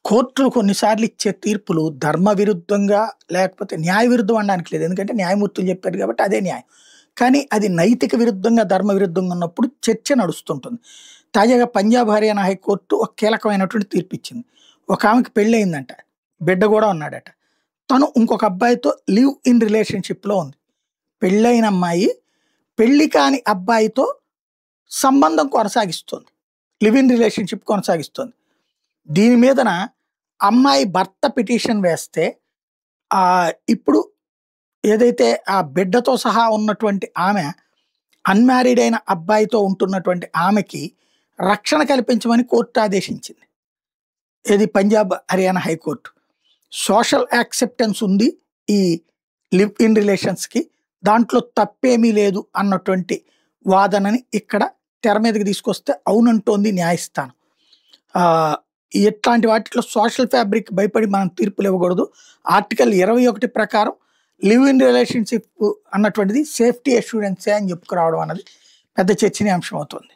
కోర్టులు కొన్నిసార్లు ఇచ్చే తీర్పులు ధర్మ విరుద్ధంగా లేకపోతే న్యాయ విరుద్ధం అనడానికి లేదు. ఎందుకంటే న్యాయమూర్తులు చెప్పారు కాబట్టి అదే న్యాయం. కానీ అది నైతిక విరుద్ధంగా, ధర్మ విరుద్ధంగా ఉన్నప్పుడు చర్చ నడుస్తుంటుంది. తాజాగా పంజాబ్, హర్యానా హైకోర్టు ఒక కీలకమైనటువంటి తీర్పు ఇచ్చింది. ఒక ఆమెకి పెళ్ళయిందంట. బిడ్డ కూడా ఉన్నాడట. తను ఇంకొక అబ్బాయితో లివ్ ఇన్ రిలేషన్‌షిప్‌లో ఉంది. పెళ్ళైన అమ్మాయి పెళ్లి కాని అబ్బాయితో సంబంధం కొనసాగిస్తుంది. లివ్ ఇన్ రిలేషన్‌షిప్ కొనసాగిస్తుంది. దీని మీదన అమ్మాయి భర్త పిటిషన్ వేస్తే ఇప్పుడు ఏదైతే ఆ బిడ్డతో సహా ఉన్నటువంటి ఆమె అన్‌మ్యారీడ్ అయిన అబ్బాయితో ఉంటున్నటువంటి ఆమెకి రక్షణ కల్పించమని కోర్టు ఆదేశించింది. ఏది Punjab, Haryana high court. Social acceptance ఉంది ఈ లివ్ ఇన్ రిలేషన్స్‌కి. దాంట్లో తప్పేమీ లేదు అన్నటువంటి వాదనని ఇక్కడ తెర మీదకి తీసుకొస్తే అవునంటోంది న్యాయస్థానం. ఇట్లాంటి వాటిలో సోషల్ ఫ్యాబ్రిక్ భయపడి మనం తీర్పులు ఇవ్వకూడదు. ఆర్టికల్ 21 ప్రకారం లివ్ ఇన్ రిలేషన్‌షిప్ అన్నటువంటిది సేఫ్టీ అష్యూరెన్సే అని చెప్పుకురావడం అన్నది పెద్ద చర్చనీయాంశం అవుతుంది.